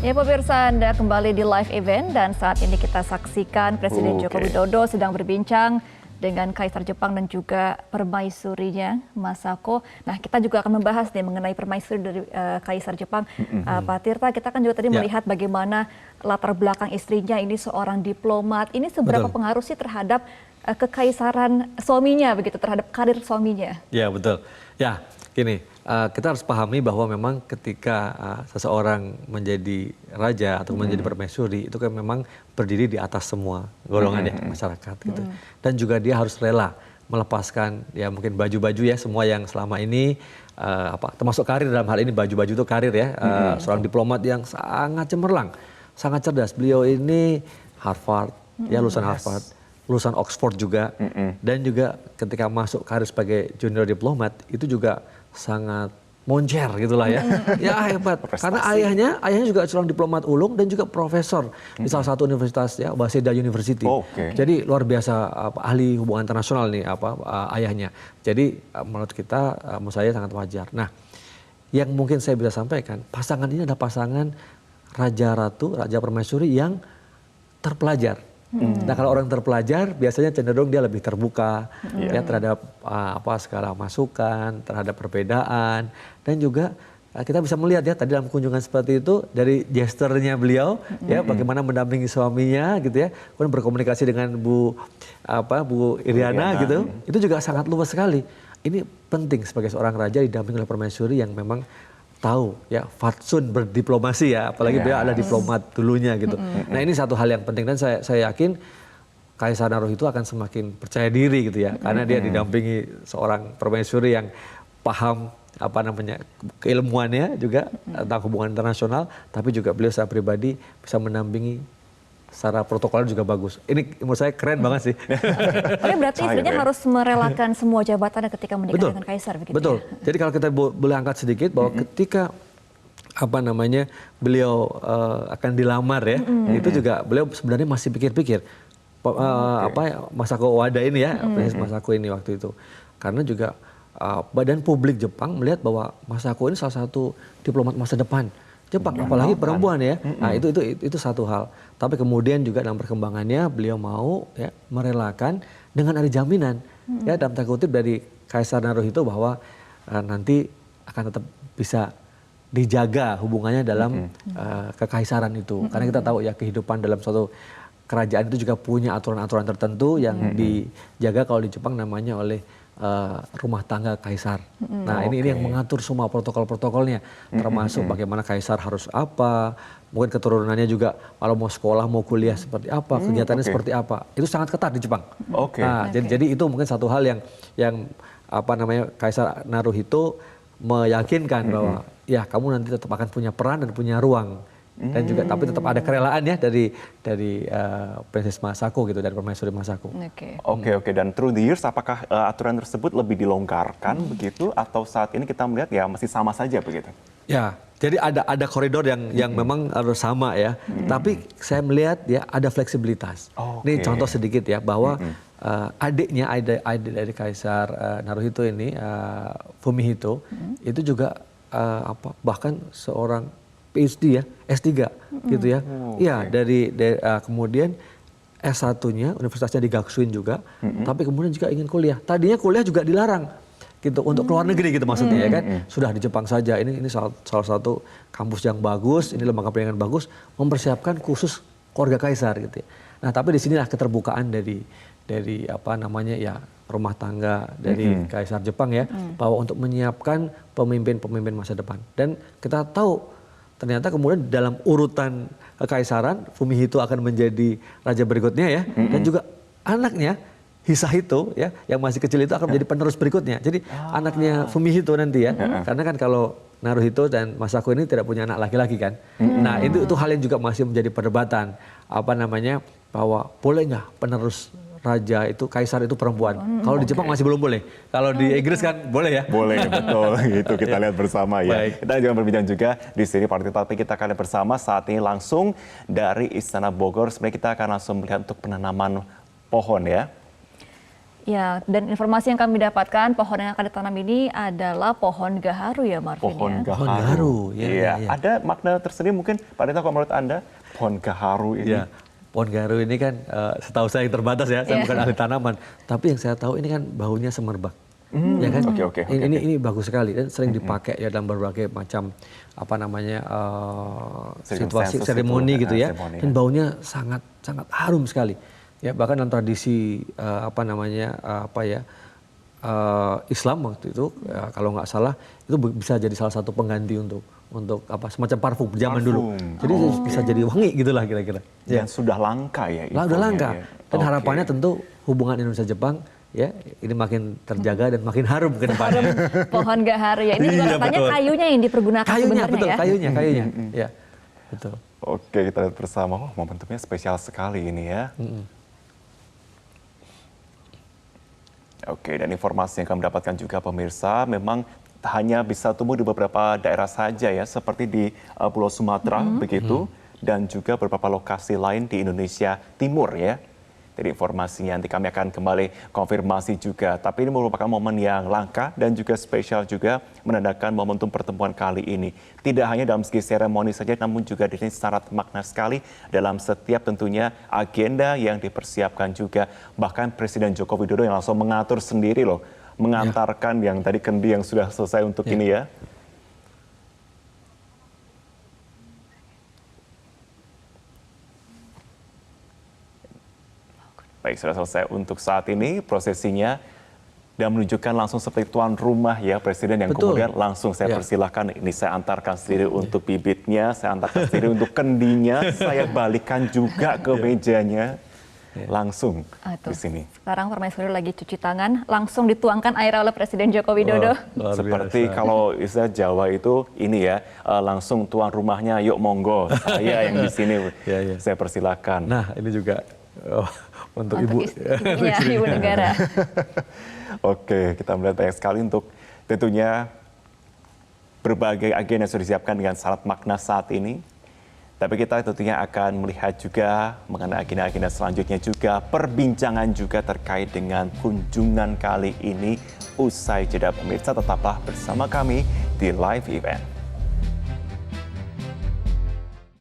Ya pemirsa, Anda kembali di live event dan saat ini kita saksikan Presiden Joko Widodo sedang berbincang dengan Kaisar Jepang dan juga permaisurinya Masako. Nah, kita juga akan membahas nih mengenai permaisuri dari Kaisar Jepang. Pak Tirta, kita kan juga tadi melihat bagaimana latar belakang istrinya ini seorang diplomat. Ini seberapa pengaruh sih terhadap kekaisaran suaminya begitu, terhadap karir suaminya? Ya, betul. Ya, gini, kita harus pahami bahwa memang ketika seseorang menjadi raja atau menjadi permaisuri itu kan memang berdiri di atas semua golongan ya masyarakat gitu. Dan juga dia harus rela melepaskan ya mungkin baju-baju ya semua yang selama ini termasuk karir dalam hal ini baju-baju itu karir ya seorang diplomat yang sangat cemerlang, sangat cerdas. Beliau ini Harvard ya lulusan Harvard, lulusan Oxford juga dan juga ketika masuk karir sebagai junior diplomat itu juga sangat moncer gitulah ya. Ya hebat. Karena ayahnya juga seorang diplomat ulung dan juga profesor di salah satu universitas ya, Waseda University. Jadi luar biasa ahli hubungan internasional nih ayahnya. Jadi menurut kita menurut saya sangat wajar. Nah, yang mungkin saya bisa sampaikan, pasangan ini adalah pasangan raja ratu, raja permaisuri yang terpelajar. Nah, kalau orang terpelajar biasanya cenderung dia lebih terbuka ya terhadap segala masukan, terhadap perbedaan dan juga kita bisa melihat ya tadi dalam kunjungan seperti itu dari gesturnya beliau ya bagaimana mendampingi suaminya gitu ya, kemudian berkomunikasi dengan Bu Iriana gitu. Itu juga sangat luas sekali. Ini penting sebagai seorang raja didampingi oleh permaisuri yang memang tahu ya fatsun berdiplomasi ya, apalagi beliau adalah diplomat dulunya gitu. Nah, ini satu hal yang penting dan saya yakin Kaisar Naruhito akan semakin percaya diri gitu ya, karena dia didampingi seorang permaisuri yang paham keilmuannya juga tentang hubungan internasional, tapi juga beliau secara pribadi bisa mendampingi secara protokol juga bagus. Ini menurut saya keren banget sih. Oke, berarti istrinya harus merelakan semua jabatannya ketika menikah dengan kaisar begitu. Betul. Ya? Jadi kalau kita boleh angkat sedikit bahwa ketika beliau akan dilamar ya, itu juga beliau sebenarnya masih pikir-pikir Masako Wada ini ya, Princess Masako ini waktu itu. Karena juga badan publik Jepang melihat bahwa Masako ini salah satu diplomat masa depan Jepang, apalagi perempuan ya. Nah, itu satu hal. Tapi kemudian juga dalam perkembangannya beliau mau ya merelakan dengan ada jaminan ya dalam tanda kutip dari Kaisar Naruhito bahwa nanti akan tetap bisa dijaga hubungannya dalam kekaisaran itu. Karena kita tahu ya kehidupan dalam suatu kerajaan itu juga punya aturan-aturan tertentu yang dijaga kalau di Jepang namanya oleh rumah tangga kaisar. Nah, ini yang mengatur semua protokol-protokolnya, termasuk bagaimana kaisar harus apa, mungkin keturunannya juga kalau mau sekolah, mau kuliah seperti apa, kegiatannya seperti apa. Itu sangat ketat di Jepang. Nah, jadi itu mungkin satu hal yang Kaisar Naruhito meyakinkan bahwa ya kamu nanti tetap akan punya peran dan punya ruang. Dan juga tapi tetap ada kerelaan ya dari Princess Masako gitu, dari permaisuri Masako. Oke. Dan through the years apakah aturan tersebut lebih dilonggarkan begitu atau saat ini kita melihat ya masih sama saja begitu? Ya, jadi ada koridor yang memang harus sama ya. Tapi saya melihat ya ada fleksibilitas. Ini contoh sedikit ya bahwa adik dari Kaisar Naruhito ini Fumihito itu juga bahkan seorang PhD ya, S3 gitu ya. Iya, kemudian S1-nya universitasnya di Gaksuin juga, tapi kemudian juga ingin kuliah. Tadinya kuliah juga dilarang gitu untuk keluar negeri gitu maksudnya ya kan. Sudah di Jepang saja. Ini salah satu kampus yang bagus, ini lembaga pendidikan bagus, mempersiapkan khusus keluarga kaisar gitu ya. Nah, tapi di sinilah keterbukaan dari rumah tangga dari Kaisar Jepang ya, bahwa untuk menyiapkan pemimpin-pemimpin masa depan. Dan kita tahu ternyata kemudian dalam urutan kekaisaran Fumihito akan menjadi raja berikutnya ya, dan juga anaknya Hisahito ya yang masih kecil itu akan menjadi penerus berikutnya. Jadi anaknya Fumihito nanti ya, karena kan kalau Naruhito dan Masako ini tidak punya anak laki-laki kan. Nah, itu hal yang juga masih menjadi perdebatan bahwa boleh nggak penerus raja itu, kaisar itu perempuan. Kalau di Jepang masih belum boleh. Kalau di Inggris kan boleh ya? Boleh, betul. Itu kita lihat bersama ya. Kita juga berbincang juga di sini Pak Tirta, tapi kita akan lihat bersama saat ini langsung dari Istana Bogor. Sebenarnya kita akan langsung melihat untuk penanaman pohon ya. Ya, dan informasi yang kami dapatkan, pohon yang akan ditanam ini adalah pohon gaharu ya, Marvin. Pohon ya? Pohon gaharu. gaharu, ya, Iya. ya. Ada makna tersendiri mungkin Pak Dita kalau menurut Anda pohon gaharu ini? Iya, pohon gaharu ini kan setahu saya yang terbatas ya, saya Iya. bukan ahli tanaman. Tapi yang saya tahu ini kan baunya semerbak. Ya kan? Oke. Ini bagus sekali dan sering dipakai ya dalam berbagai macam apa namanya situasi Circumstances seremoni itu, gitu ya. seremoni, Dan ya. baunya sangat sangat harum sekali. Ya bahkan dalam tradisi apa namanya Islam waktu itu kalau nggak salah itu bisa jadi salah satu pengganti untuk apa semacam parfum zaman dulu. Parfum. Jadi bisa jadi wangi gitulah kira-kira. Dan sudah langka ya Lah udah infonya langka. ya. Dan Oke. harapannya tentu hubungan Indonesia Jepang ya ini makin terjaga dan makin harum ke depannya. Pohon gaharu ya. Ini juga Iya, katanya betul. kayunya yang dipergunakan Kayunya sebenarnya betul, ya. kayunya. Ya. Betul. Oke, kita lihat bersama. Oh, momentumnya spesial sekali ini ya. Oke, dan informasi yang kami dapatkan juga pemirsa, memang hanya bisa tumbuh di beberapa daerah saja ya, seperti di Pulau Sumatera begitu, dan juga beberapa lokasi lain di Indonesia Timur ya. Jadi informasinya nanti kami akan kembali konfirmasi juga. Tapi ini merupakan momen yang langka dan juga spesial juga menandakan momentum pertemuan kali ini. Tidak hanya dalam segi seremoni saja, namun juga ini syarat makna sekali dalam setiap tentunya agenda yang dipersiapkan juga. Bahkan Presiden Joko Widodo yang langsung mengatur sendiri loh, mengantarkan yang tadi kendi yang sudah selesai untuk ini ya. Baik, sudah selesai untuk saat ini prosesinya dan menunjukkan langsung seperti tuan rumah ya Presiden yang Betul. kemudian langsung saya Ya. persilahkan ini saya antarkan sendiri untuk bibitnya, saya antarkan sendiri untuk kendinya, saya balikan juga ke mejanya langsung Tuh. di sini. Sekarang permaisuri lagi cuci tangan, langsung dituangkan air oleh Presiden Joko Widodo. Luar Seperti biasa. kalau istilah Jawa itu ini ya langsung tuan rumahnya yuk monggo saya yang di sini Ya. saya persilahkan. Nah, ini juga untuk ibu. Istrinya, ibu negara. Oke, kita melihat banyak sekali untuk tentunya berbagai agenda yang sudah disiapkan dengan syarat makna saat ini. Tapi kita tentunya akan melihat juga mengenai agenda-agenda selanjutnya juga, perbincangan juga terkait dengan kunjungan kali ini. Usai jeda pemirsa, tetaplah bersama kami di Live Event.